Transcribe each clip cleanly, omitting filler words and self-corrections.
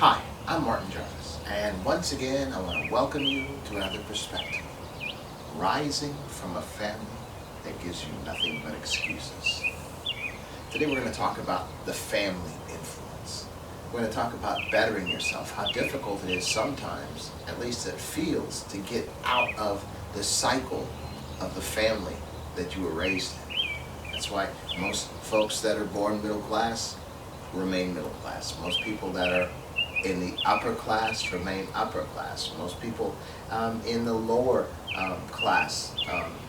Hi, I'm Martin Jarvis, and once again I want to welcome you to another perspective, rising from a family that gives you nothing but excuses. Today we're going to talk about the family influence. We're going to talk about bettering yourself, how difficult it is sometimes, at least it feels, to get out of the cycle of the family that you were raised in. That's why most folks that are born middle class remain middle class. Most people that are in the upper class remain upper class. Most people in the lower class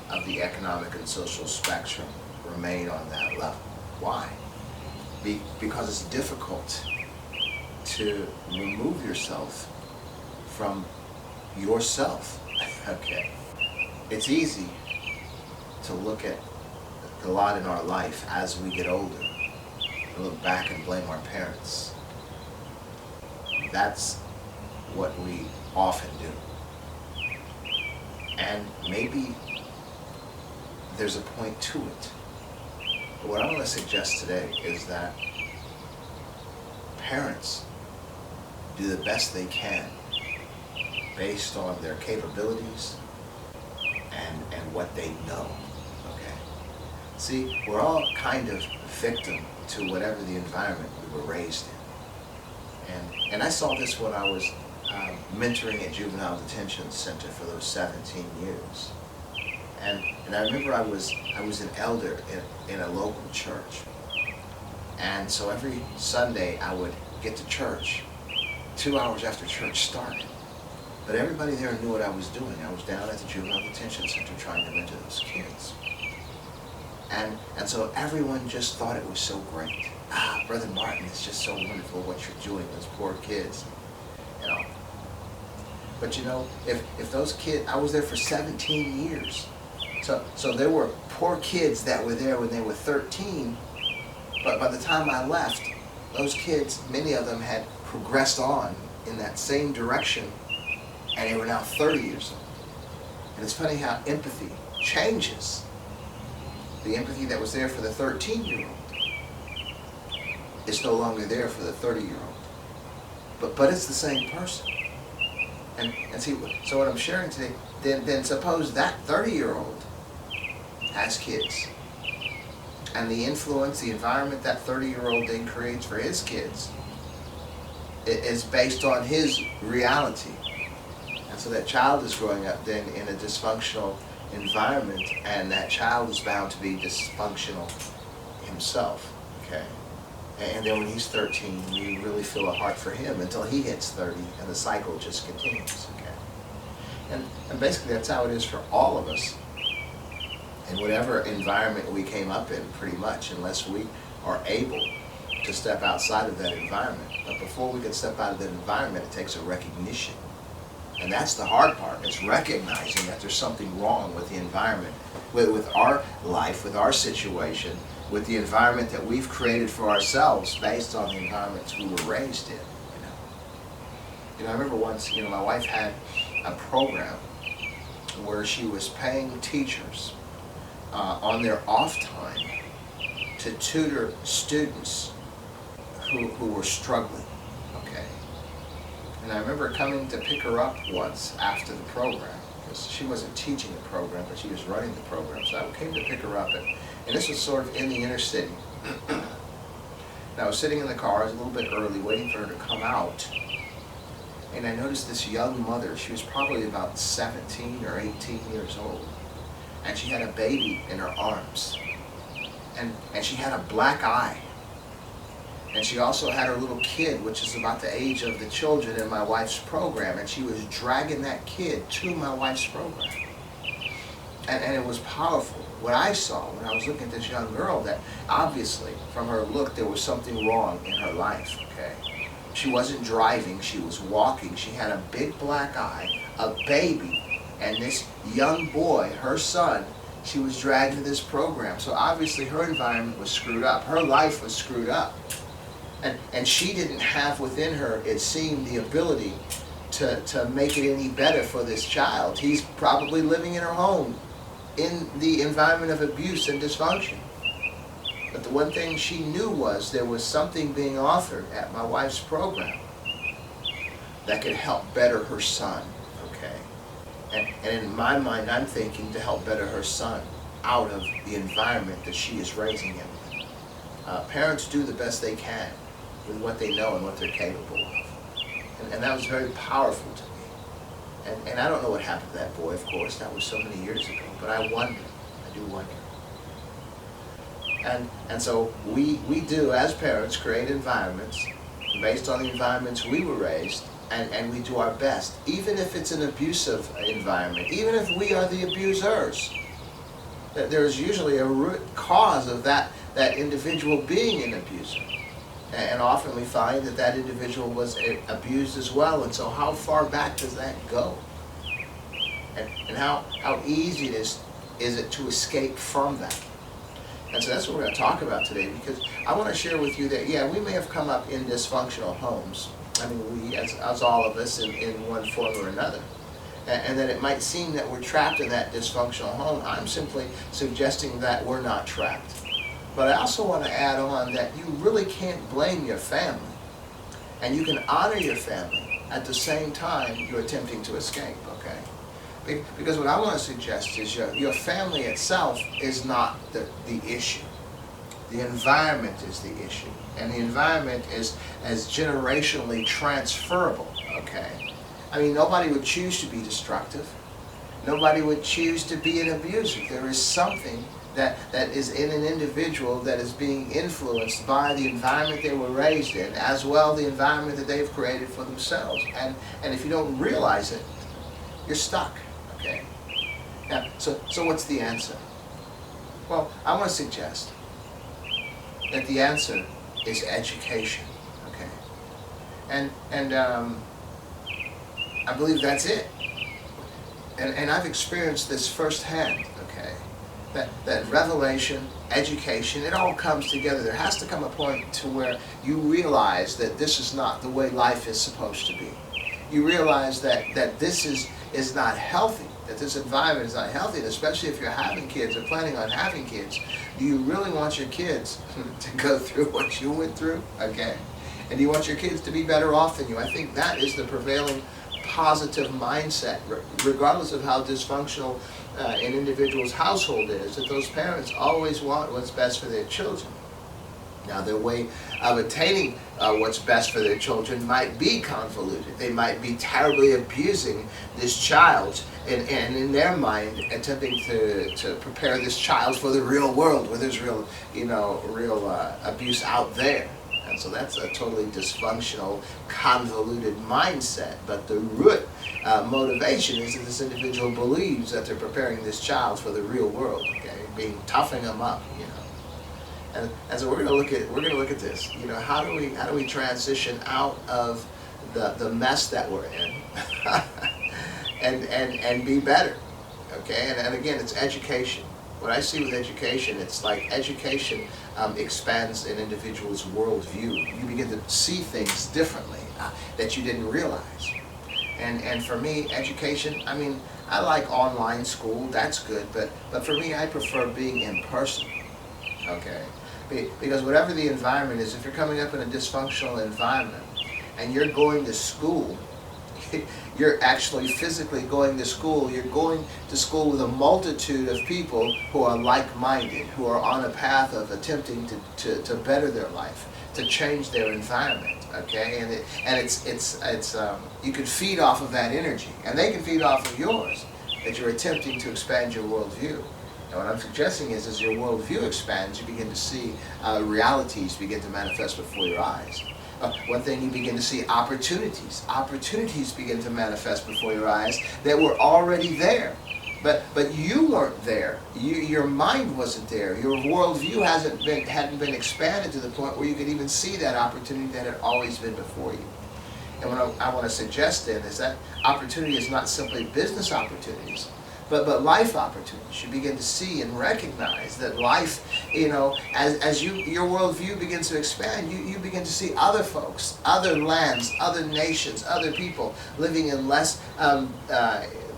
of the economic and social spectrum remain on that level. Why? Because it's difficult to remove yourself from yourself. Okay. It's easy to look at the lot in our life as we get older and look back and blame our parents. That's what we often do. And maybe there's a point to it. But what I want to suggest today is that parents do the best they can based on their capabilities and what they know. Okay? See, we're all kind of victim to whatever the environment we were raised in. And I saw this when I was mentoring at Juvenile Detention Center for those 17 years. And I remember I was an elder in a local church. And so every Sunday I would get to church 2 hours after church started. But everybody there knew what I was doing. I was down at the Juvenile Detention Center trying to mentor those kids. And so everyone just thought it was so great. Brother Martin, it's just so wonderful what you're doing, those poor kids, you know. But you know, if those kids, I was there for 17 years. So there were poor kids that were there when they were 13, but by the time I left, those kids, many of them had progressed on in that same direction, and they were now 30 years old. And it's funny how empathy changes. The empathy that was there for the 13-year-old is no longer there for the 30-year-old. But it's the same person. And see, so what I'm sharing today, then suppose that 30-year-old has kids. And the influence, the environment that 30-year-old then creates for his kids is based on his reality. And so that child is growing up then in a dysfunctional environment, and that child is bound to be dysfunctional himself. Okay? And then when he's 13, you really feel a heart for him until he hits 30, and the cycle just continues. Okay? And basically that's how it is for all of us in whatever environment we came up in, pretty much, unless we are able to step outside of that environment. But before we can step out of that environment, it takes a recognition. And that's the hard part, is recognizing that there's something wrong with the environment, with our life, with our situation, with the environment that we've created for ourselves based on the environments we were raised in. You know, I remember once, my wife had a program where she was paying teachers on their off time to tutor students who were struggling. Okay. And I remember coming to pick her up once after the program, because she wasn't teaching the program, but she was running the program. So I came to pick her up, and this was sort of in the inner city. And I was sitting in the car, I was a little bit early, waiting for her to come out. And I noticed this young mother. She was probably about 17 or 18 years old. And she had a baby in her arms. And she had a black eye. And she also had her little kid, which is about the age of the children in my wife's program. And she was dragging that kid to my wife's program. And it was powerful. What I saw when I was looking at this young girl, that obviously from her look there was something wrong in her life. Okay, she wasn't driving, she was walking. She had a big black eye, a baby, and this young boy, her son, she was dragged to this program. So obviously her environment was screwed up. Her life was screwed up. And she didn't have within her, it seemed, the ability to make it any better for this child. He's probably living in her home in the environment of abuse and dysfunction. But the one thing she knew was there was something being offered at my wife's program that could help better her son, okay? And in my mind, I'm thinking to help better her son out of the environment that she is raising him in. Parents do the best they can with what they know and what they're capable of. And that was very powerful to me. And I don't know what happened to that boy, of course. That was so many years ago. But I wonder. I do wonder. And so we do, as parents, create environments based on the environments we were raised, and we do our best, even if it's an abusive environment, even if we are the abusers. There's usually a root cause of that individual being an abuser. And often we find that individual was abused as well, and so how far back does that go? And how easy is it to escape from that? And so that's what we're going to talk about today, because I want to share with you that, yeah, we may have come up in dysfunctional homes. I mean, we, as all of us, in one form or another. And that it might seem that we're trapped in that dysfunctional home. I'm simply suggesting that we're not trapped. But I also want to add on that you really can't blame your family. And you can honor your family at the same time you're attempting to escape, okay? Because what I want to suggest is your family itself is not the issue. The environment is the issue. And the environment is as generationally transferable, okay? I mean, nobody would choose to be destructive. Nobody would choose to be an abuser. There is something that is in an individual that is being influenced by the environment they were raised in, as well the environment that they've created for themselves. And if you don't realize it, you're stuck, okay? Now, so what's the answer? Well, I want to suggest that the answer is education, okay? And I believe that's it. And I've experienced this firsthand, okay? That revelation, education, it all comes together. There has to come a point to where you realize that this is not the way life is supposed to be. You realize that this is not healthy, that this environment is not healthy, and especially if you're having kids or planning on having kids. Do you really want your kids to go through what you went through? Okay? And do you want your kids to be better off than you? I think that is the prevailing positive mindset, regardless of how dysfunctional an individual's household is, that those parents always want what's best for their children. Now, their way of attaining what's best for their children might be convoluted. They might be terribly abusing this child, and in their mind, attempting to prepare this child for the real world, where there's real abuse out there. And so that's a totally dysfunctional, convoluted mindset. But the root motivation is that this individual believes that they're preparing this child for the real world, okay, toughing them up, you know. And so we're going to look at this. You know, how do we transition out of the mess that we're in, and be better, okay? And again, it's education. What I see with education, it's like education expands an individual's worldview. You begin to see things differently that you didn't realize. And for me, education, I mean, I like online school, that's good, but for me, I prefer being in person, okay? Because whatever the environment is, if you're coming up in a dysfunctional environment and you're going to school, you're actually physically going to school. You're going to school with a multitude of people who are like-minded, who are on a path of attempting to better their life, to change their environment. Okay, and it's you can feed off of that energy, and they can feed off of yours, that you're attempting to expand your worldview. And what I'm suggesting is, as your worldview expands, you begin to see realities begin to manifest before your eyes. One thing, you begin to see opportunities. Opportunities begin to manifest before your eyes that were already there. But you weren't there. Your mind wasn't there. Your worldview hadn't been expanded to the point where you could even see that opportunity that had always been before you. And what I want to suggest then is that opportunity is not simply business opportunities, but life opportunities. You begin to see and recognize that life, you know, as your worldview begins to expand, you begin to see other folks, other lands, other nations, other people living in less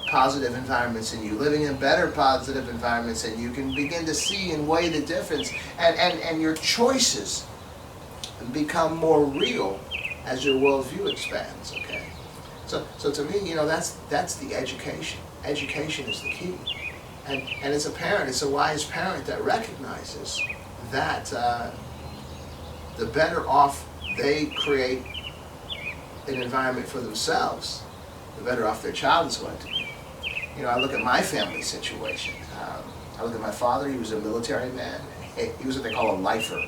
positive environments than you, living in better positive environments than you. Can begin to see and weigh the difference, and your choices become more real as your worldview expands, okay? So to me, that's the education. Education is the key. And as a parent, it's a wise parent that recognizes that the better off they create an environment for themselves, the better off their child is going to be. I look at my family situation. I look at my father. He was a military man. He was what they call a lifer.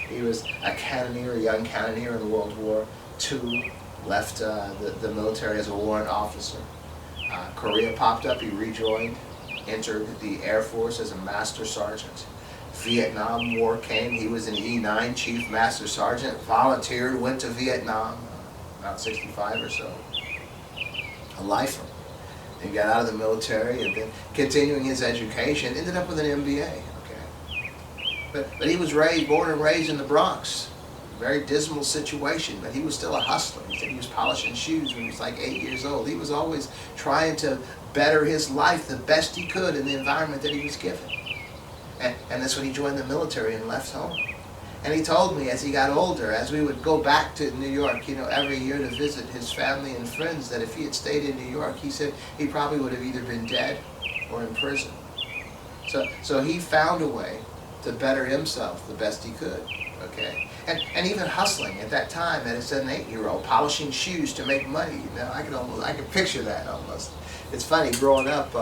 He was a cannoneer, a young cannoneer in World War II, left the military as a warrant officer. Korea popped up, he rejoined, entered the Air Force as a master sergeant. Vietnam War came, he was an E9 Chief Master Sergeant, volunteered, went to Vietnam, about 65 or so. A lifer. He got out of the military and then continuing his education, ended up with an MBA. But he was born and raised in the Bronx. Very dismal situation, but he was still a hustler. He said he was polishing shoes when he was like 8 years old. He was always trying to better his life the best he could in the environment that he was given. And that's when he joined the military and left home. And he told me as he got older, as we would go back to New York, every year to visit his family and friends, that if he had stayed in New York, he said he probably would have either been dead or in prison. So he found a way to better himself the best he could. Okay, and even hustling at that time, as an 8-year-old, polishing shoes to make money. I can picture that almost. It's funny growing up.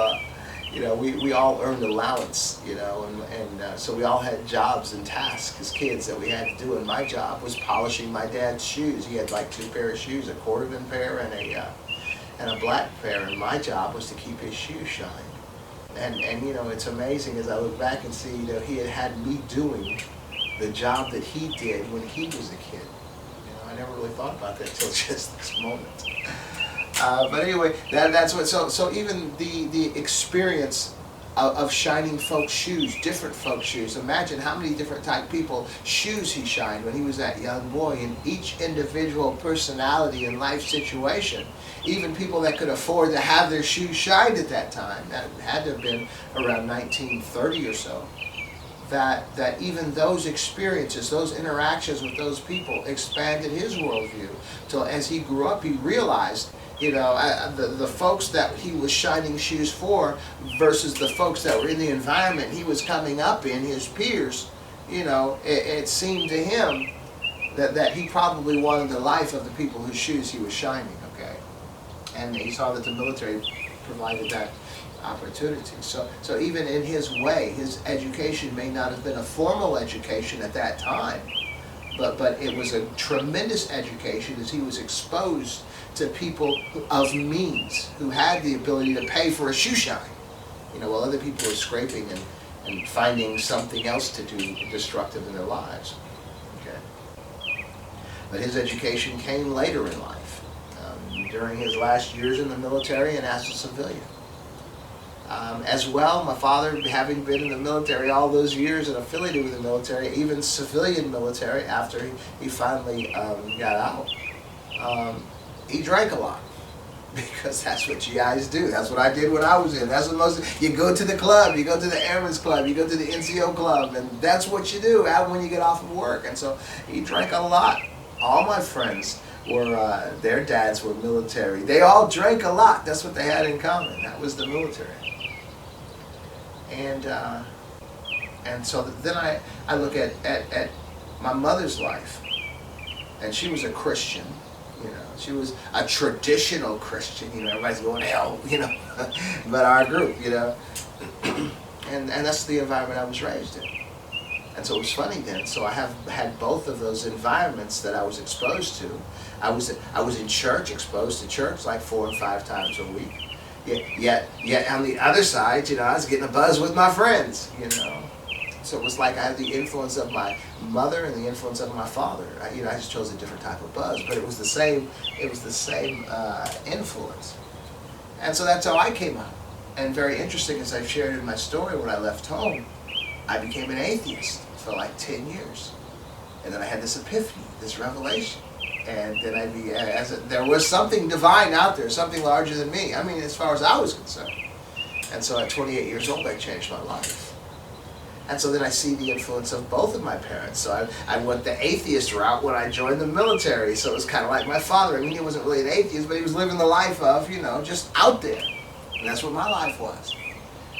We all earned allowance. And so we all had jobs and tasks as kids that we had to do. And my job was polishing my dad's shoes. He had like 2 pairs of shoes, a cordovan pair and a black pair. And my job was to keep his shoes shine. And it's amazing as I look back and see he had me doing the job that he did when he was a kid. I never really thought about that till just this moment. But anyway, that's what. So even the experience of shining folks' shoes, different folks' shoes. Imagine how many different type people shoes he shined when he was that young boy. In each individual personality and life situation, even people that could afford to have their shoes shined at that time, that had to have been around 1930 or so. That even those experiences, those interactions with those people expanded his worldview. Till as he grew up, he realized, the folks that he was shining shoes for versus the folks that were in the environment he was coming up in, his peers, it seemed to him that he probably wanted the life of the people whose shoes he was shining, okay? And he saw that the military provided that opportunity. So even in his way, his education may not have been a formal education at that time, but it was a tremendous education as he was exposed to people of means who had the ability to pay for a shoe shine, while other people were scraping and finding something else to do destructive in their lives. Okay. But his education came later in life, during his last years in the military and as a civilian. As well, my father, having been in the military all those years and affiliated with the military, even civilian military, after he finally got out, he drank a lot. Because that's what GIs do. That's what I did when I was in. That's what you go to the club, you go to the Airmen's Club, you go to the NCO Club, and that's what you do when you get off of work. And so he drank a lot. All my friends were, their dads were military. They all drank a lot. That's what they had in common. That was the military. And so then I look at my mother's life, and she was a Christian. She was a traditional Christian. Everybody's going to hell. But our group, and that's the environment I was raised in. And so it was funny then. So I have had both of those environments that I was exposed to. I was in church, exposed to church like 4 and 5 times a week. Yet on the other side, I was getting a buzz with my friends, So it was like I had the influence of my mother and the influence of my father. I just chose a different type of buzz, but it was the same. It was the same influence. And so that's how I came up. And very interesting, as I've shared in my story, when I left home, I became an atheist for like 10 years, and then I had this epiphany, this revelation. And then there was something divine out there, something larger than me. As far as I was concerned. And so at 28 years old, I changed my life. And so then I see the influence of both of my parents. So I went the atheist route when I joined the military. So it was kind of like my father. I mean, he wasn't really an atheist, but he was living the life of, just out there. And that's what my life was.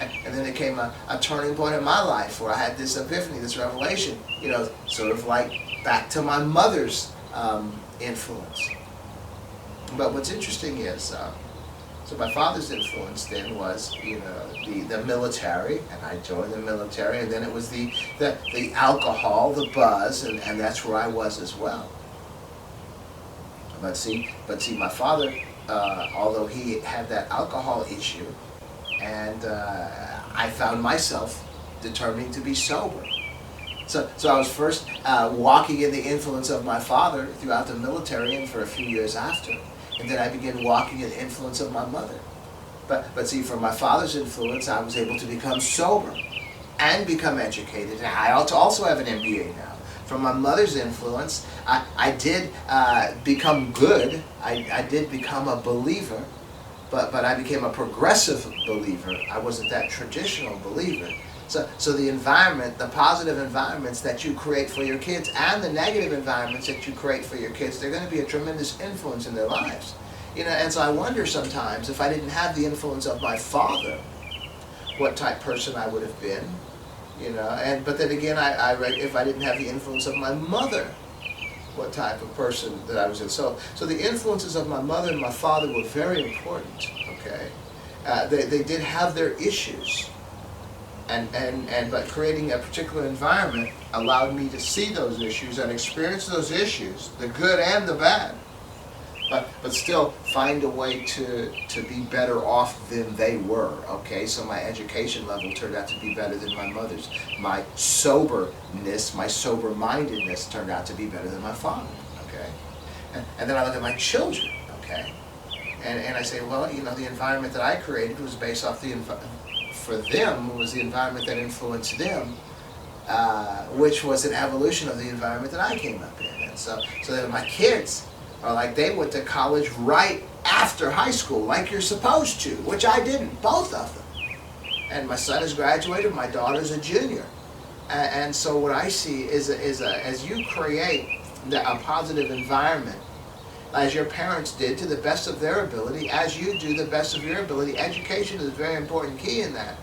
And then there came a turning point in my life where I had this epiphany, this revelation, sort of like back to my mother's influence. But what's interesting is, so my father's influence then was, the military, and I joined the military, and then it was the alcohol, the buzz, and that's where I was as well. But see, my father, although he had that alcohol issue, and I found myself determining to be sober. So I was first walking in the influence of my father throughout the military and for a few years after. And then I began walking in the influence of my mother. But see, from my father's influence, I was able to become sober and become educated. And I also have an MBA now. From my mother's influence, I did become good. I did become a believer, but I became a progressive believer. I wasn't that traditional believer. So the environment, the positive environments that you create for your kids and the negative environments that you create for your kids, they're going to be a tremendous influence in their lives. And so I wonder sometimes if I didn't have the influence of my father, what type person I would have been. But then again, if I didn't have the influence of my mother, what type of person that I was in. So the influences of my mother and my father were very important. Okay, they did have their issues. But creating a particular environment allowed me to see those issues and experience those issues, the good and the bad, but still find a way to be better off than they were. Okay, so my education level turned out to be better than my mother's. My soberness, my sober-mindedness turned out to be better than my father. Okay, and then I look at my children. Okay, and I say, well, the environment that I created was based off for them was the environment that influenced them, which was an evolution of the environment that I came up in. And so that my kids are like, they went to college right after high school, like you're supposed to, which I didn't, both of them. And my son has graduated, my daughter's a junior. And so what I see is as you create a positive environment, as your parents did to the best of their ability, as you do the best of your ability. Education is a very important key in that.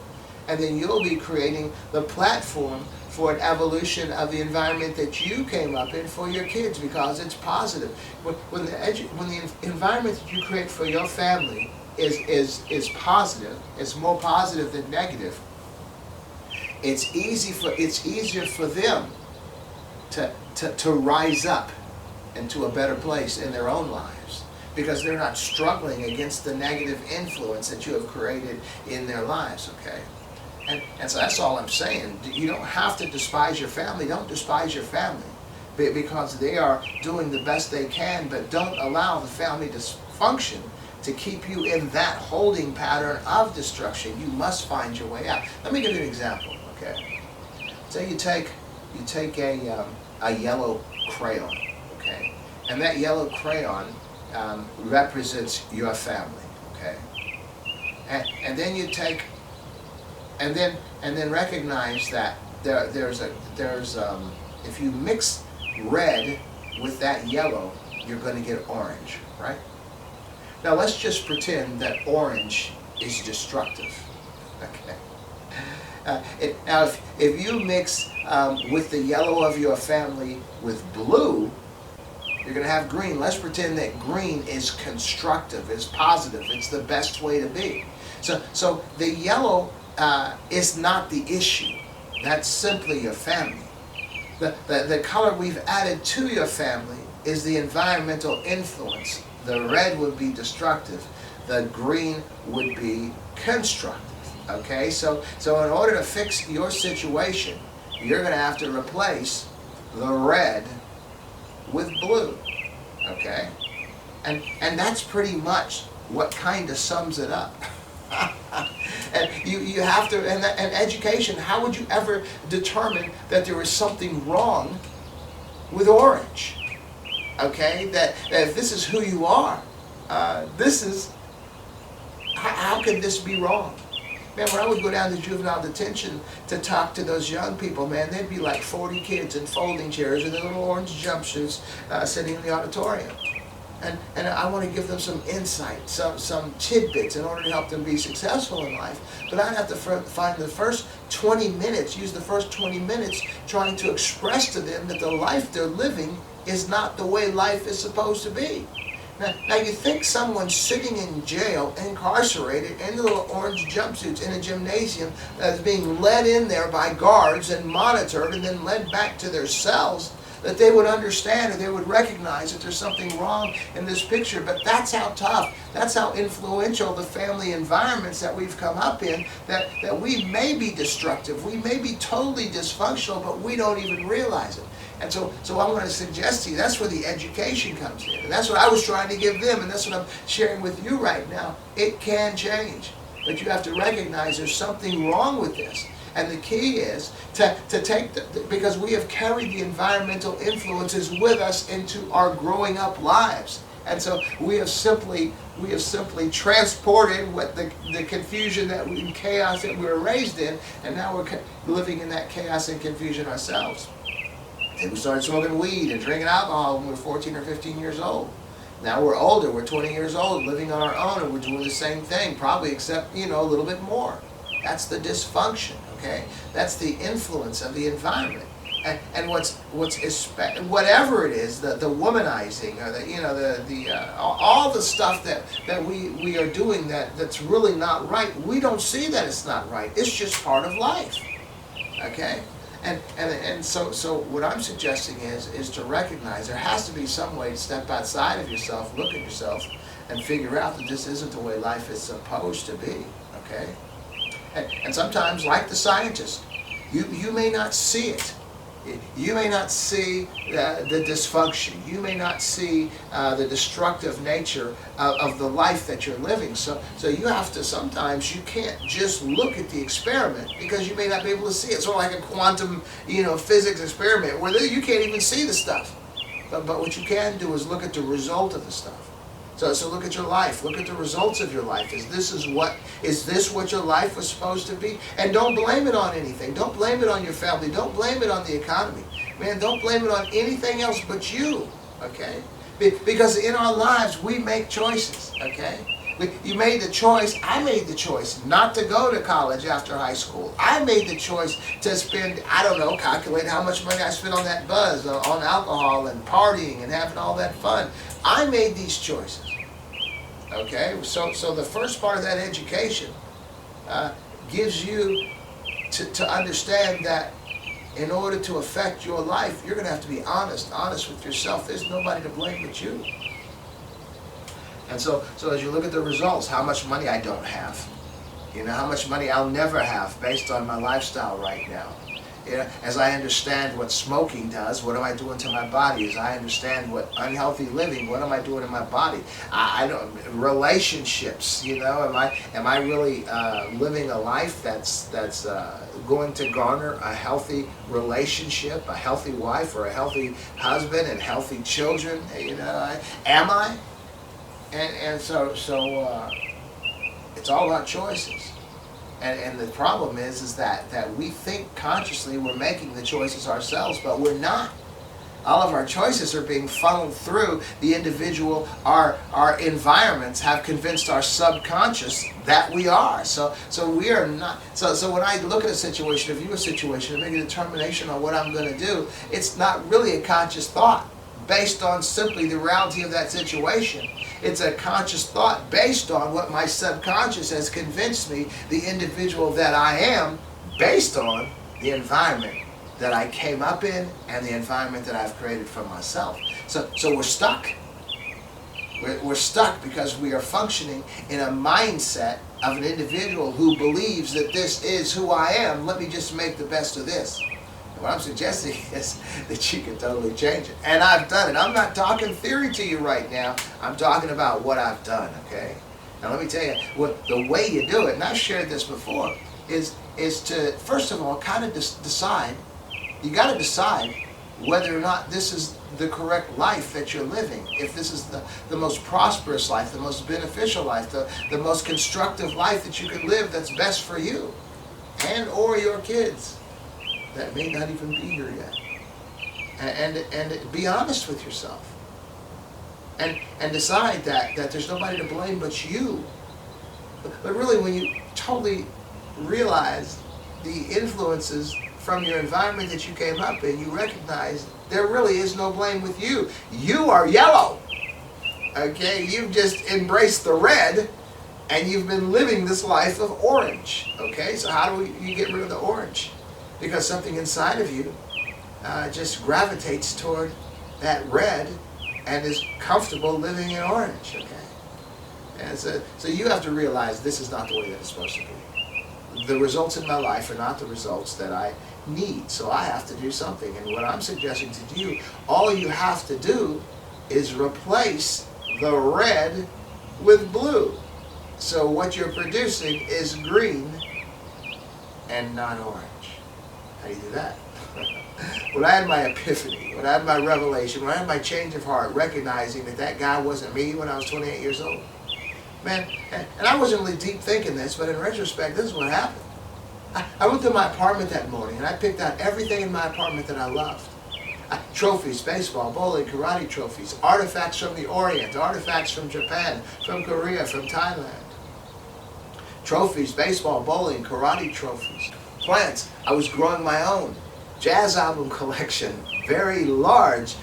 And then you'll be creating the platform for an evolution of the environment that you came up in for your kids, because it's positive. When the environment that you create for your family is positive, it's more positive than negative, it's easier for them to rise up into a better place in their own lives, because they're not struggling against the negative influence that you have created in their lives. Okay, and so that's all I'm saying. You don't have to despise your family. Don't despise your family, because they are doing the best they can, but don't allow the family dysfunction to keep you in that holding pattern of destruction. You must find your way out. Let me give you an example. Okay, say you take a yellow crayon. Okay, and that yellow crayon represents your family. Okay, and then you take, and then recognize that there's if you mix red with that yellow, you're going to get orange, right? Now let's just pretend that orange is destructive. Okay. Now if you mix with the yellow of your family with blue, you're going to have green. Let's pretend that green is constructive, is positive, it's the best way to be. So the yellow is not the issue. That's simply your family. The color we've added to your family is the environmental influence. The red would be destructive. The green would be constructive. Okay, so in order to fix your situation, you're going to have to replace the red with blue. Okay, and that's pretty much what kind of sums it up. And you have to, and education, how would you ever determine that there is something wrong with orange? Okay, that if this is who you are, this is, how can this be wrong? Man, when I would go down to juvenile detention to talk to those young people, man, there'd be like 40 kids in folding chairs and little orange jumpsuits sitting in the auditorium. And I want to give them some insight, some tidbits in order to help them be successful in life. But I'd have to find the first 20 minutes, use the first 20 minutes trying to express to them that the life they're living is not the way life is supposed to be. Now you think someone sitting in jail, incarcerated, in little orange jumpsuits in a gymnasium that's being led in there by guards and monitored and then led back to their cells, that they would understand or they would recognize that there's something wrong in this picture. But that's how tough, that's how influential the family environments that we've come up in, that we may be destructive, we may be totally dysfunctional, but we don't even realize it. And so I want to suggest to you, that's where the education comes in. And that's what I was trying to give them, and that's what I'm sharing with you right now. It can change, but you have to recognize there's something wrong with this. And the key is to take, because we have carried the environmental influences with us into our growing up lives. And so we have simply transported what the confusion and chaos that we were raised in, and now we're living in that chaos and confusion ourselves. And we started smoking weed and drinking alcohol when we were 14 or 15 years old. Now we're older, we're 20 years old, living on our own, and we're doing the same thing, probably except, a little bit more. That's the dysfunction, okay? That's the influence of the environment. And whatever it is, the womanizing, or all the stuff that we are doing that's really not right, we don't see that it's not right. It's just part of life, okay? And so what I'm suggesting is to recognize there has to be some way to step outside of yourself, look at yourself, and figure out that this isn't the way life is supposed to be, okay? And sometimes, like the scientist, you may not see it. You may not see the dysfunction. You may not see the destructive nature of the life that you're living. So you have to, sometimes you can't just look at the experiment because you may not be able to see it. It's sort of like a quantum, physics experiment where you can't even see the stuff. But what you can do is look at the result of the stuff. So look at your life. Look at the results of your life. Is this what your life was supposed to be? And don't blame it on anything. Don't blame it on your family. Don't blame it on the economy. Man, don't blame it on anything else but you, okay? Because in our lives, we make choices, okay? You made the choice, I made the choice not to go to college after high school. I made the choice to spend, calculate how much money I spent on that buzz, on alcohol and partying and having all that fun. I made these choices. Okay, so the first part of that education gives you to understand that in order to affect your life, you're going to have to be honest with yourself. There's nobody to blame but you. And so as you look at the results, how much money I don't have, how much money I'll never have based on my lifestyle right now. As I understand what smoking does, what am I doing to my body? As I understand what unhealthy living, what am I doing in my body? I don't, relationships, am I really living a life that's going to garner a healthy relationship, a healthy wife or a healthy husband and healthy children? Am I? And so it's all about choices. And the problem is that we think consciously we're making the choices ourselves, but we're not. All of our choices are being funneled through the individual. Our environments have convinced our subconscious that we are. So we are not. So when I look at a situation, view a situation, and make a determination on what I'm going to do, it's not really a conscious thought based on simply the reality of that situation. It's a conscious thought based on what my subconscious has convinced me the individual that I am, based on the environment that I came up in and the environment that I've created for myself. So we're stuck. We're stuck because we are functioning in a mindset of an individual who believes that this is who I am. Let me just make the best of this. What I'm suggesting is that you can totally change it. And I've done it. I'm not talking theory to you right now. I'm talking about what I've done, okay? Now let me tell you, the way you do it, and I've shared this before, is to, first of all, kind of decide, you got to decide whether or not this is the correct life that you're living, if this is the most prosperous life, the most beneficial life, the most constructive life that you can live that's best for you and or your kids that may not even be here yet. And be honest with yourself. And decide that there's nobody to blame but you. But really, when you totally realize the influences from your environment that you came up in, you recognize there really is no blame with you. You are yellow. Okay? You've just embraced the red, and you've been living this life of orange. Okay? So how do you get rid of the orange? Because something inside of you just gravitates toward that red and is comfortable living in orange. Okay? And so you have to realize this is not the way that it's supposed to be. The results in my life are not the results that I need, so I have to do something. And what I'm suggesting to you, all you have to do is replace the red with blue. So what you're producing is green and not orange. How do you do that? When I had my epiphany, when I had my revelation, when I had my change of heart, recognizing that guy wasn't me when I was 28 years old, man, and I wasn't really deep thinking this, but in retrospect, this is what happened. I went to my apartment that morning and I picked out everything in my apartment that I loved. Trophies, baseball, bowling, karate trophies, artifacts from the Orient, artifacts from Japan, from Korea, from Thailand. Trophies, baseball, bowling, karate trophies. Plants, I was growing my own. Jazz album collection, very large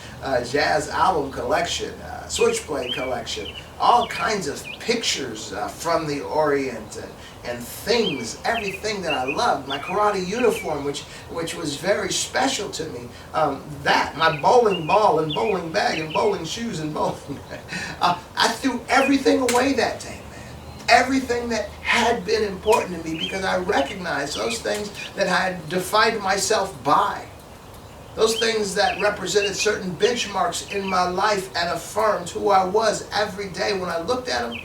jazz album collection, switchblade collection, all kinds of pictures from the Orient and things, everything that I loved. My karate uniform, which was very special to me. My bowling ball and bowling bag and bowling shoes and bowling. I threw everything away that day. Everything that had been important to me, because I recognized those things that I had defined myself by. Those things that represented certain benchmarks in my life and affirmed who I was every day. When I looked at them,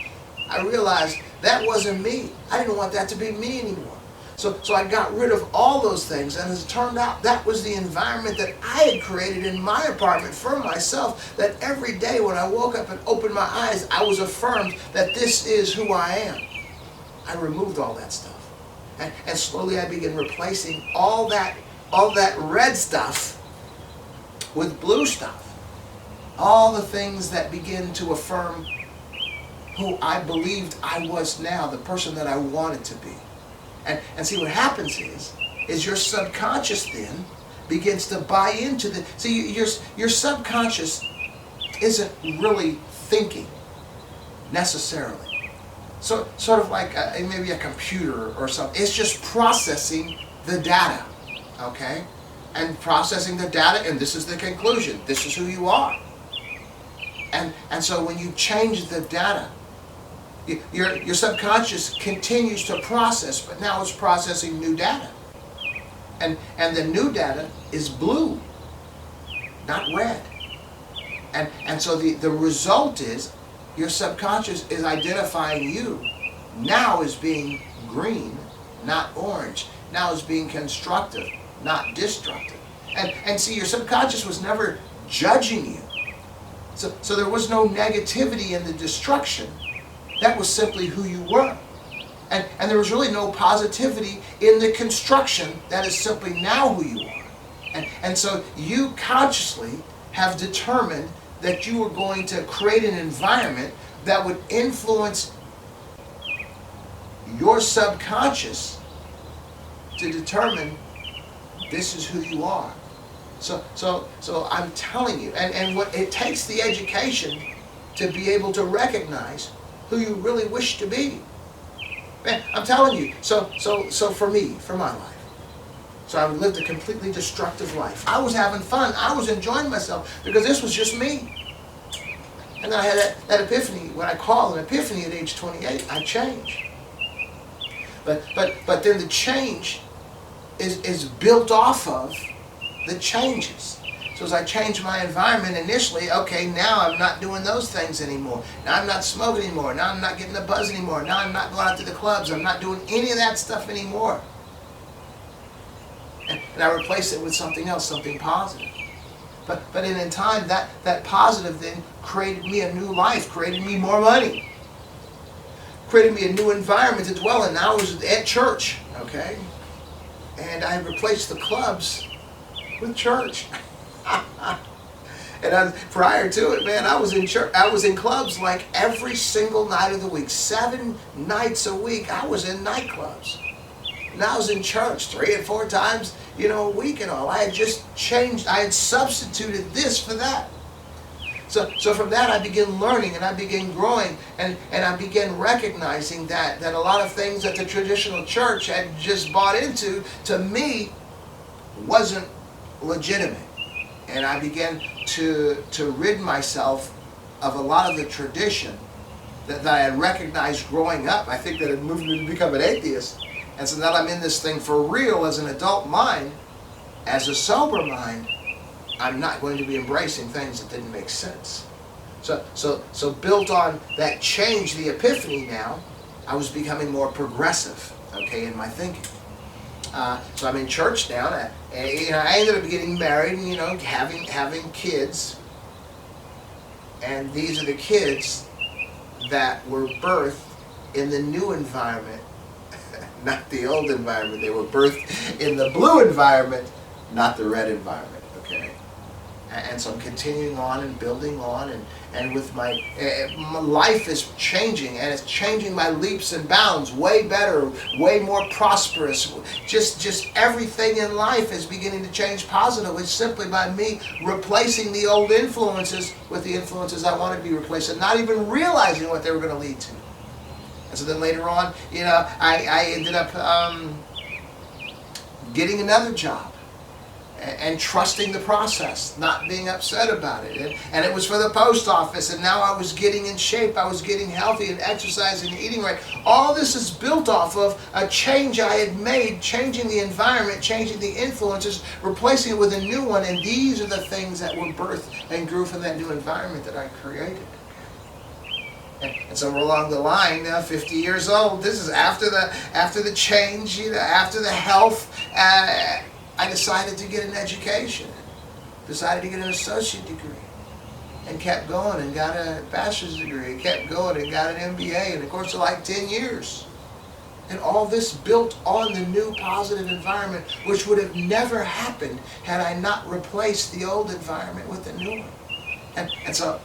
I realized that wasn't me. I didn't want that to be me anymore. So I got rid of all those things, and as it turned out, that was the environment that I had created in my apartment for myself, that every day when I woke up and opened my eyes, I was affirmed that this is who I am. I removed all that stuff. And slowly I began replacing all that red stuff with blue stuff. All the things that begin to affirm who I believed I was now, the person that I wanted to be. And see, what happens is your subconscious then begins to buy into the... See, your subconscious isn't really thinking necessarily. So sort of like maybe a computer or something. It's just processing the data, okay? And processing the data, and this is the conclusion. This is who you are. And so when you change the data, your subconscious continues to process, but now it's processing new data. And the new data is blue, not red. And so the result is your subconscious is identifying you now as being green, not orange. Now as being constructive, not destructive. And see, your subconscious was never judging you. So there was no negativity in the destruction. That was simply who you were. And there was really no positivity in the construction. That is simply now who you are. And so you consciously have determined that you are going to create an environment that would influence your subconscious to determine this is who you are. So I'm telling you, and what it takes the education to be able to recognize who you really wish to be. Man, I'm telling you. So for me, for my life, so I lived a completely destructive life. I was having fun. I was enjoying myself because this was just me. And then I had that epiphany, what I call an epiphany at age 28. I changed. But then the change is built off of the changes. So as I changed my environment initially, okay, now I'm not doing those things anymore. Now I'm not smoking anymore. Now I'm not getting the buzz anymore. Now I'm not going out to the clubs. I'm not doing any of that stuff anymore. And I replaced it with something else, something positive. But in time, that positive then created me a new life, created me more money, created me a new environment to dwell in. Now I was at church, okay? And I replaced the clubs with church. And prior to it, man, I was in church. I was in clubs like every single night of the week. 7 nights a week, I was in nightclubs. And I was in church 3 and 4 times, a week and all. I had just changed. I had substituted this for that. So from that, I began learning and I began growing and I began recognizing that a lot of things that the traditional church had just bought into, to me, wasn't legitimate. And I began to rid myself of a lot of the tradition that I had recognized growing up. I think that had moved me to become an atheist. And so now I'm in this thing for real as an adult mind. As a sober mind, I'm not going to be embracing things that didn't make sense. So built on that change, the epiphany now, I was becoming more progressive, okay, in my thinking. So I'm in church now, and I ended up getting married and having kids. And these are the kids that were birthed in the new environment, not the old environment. They were birthed in the blue environment, not the red environment, okay? And so I'm continuing on and building on, and with my life is changing, and it's changing by leaps and bounds, way better, way more prosperous. Just everything in life is beginning to change positively simply by me replacing the old influences with the influences I want to be replaced, and not even realizing what they were going to lead to. And so then later on, I ended up getting another job. And trusting the process, not being upset about it. And it was for the post office, and now I was getting in shape, I was getting healthy and exercising and eating right. All this is built off of a change I had made, changing the environment, changing the influences, replacing it with a new one, and these are the things that were birthed and grew from that new environment that I created. And so we're along the line now, 50 years old. This is after the change, after the health. I decided to get an education, decided to get an associate degree, and kept going and got a bachelor's degree, and kept going and got an MBA, and of course, for like 10 years. And all this built on the new positive environment, which would have never happened had I not replaced the old environment with the new one. And so,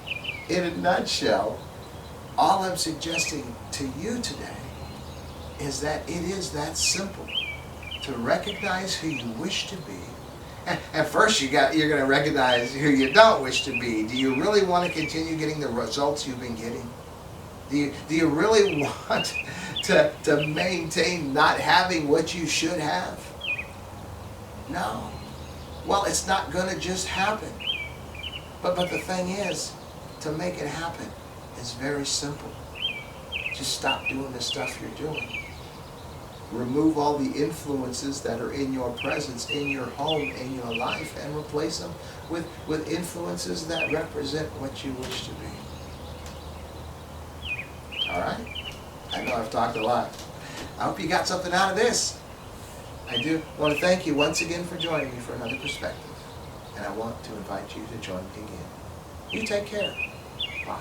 in a nutshell, all I'm suggesting to you today is that it is that simple. To recognize who you wish to be. And first you're going to recognize who you don't wish to be. Do you really want to continue getting the results you've been getting? Do you really want to maintain not having what you should have? No. Well, it's not going to just happen. But the thing is, to make it happen is very simple. Just stop doing the stuff you're doing. Remove all the influences that are in your presence, in your home, in your life, and replace them with influences that represent what you wish to be. All right? I know I've talked a lot. I hope you got something out of this. I do want to thank you once again for joining me for another perspective. And I want to invite you to join me again. You take care. Bye.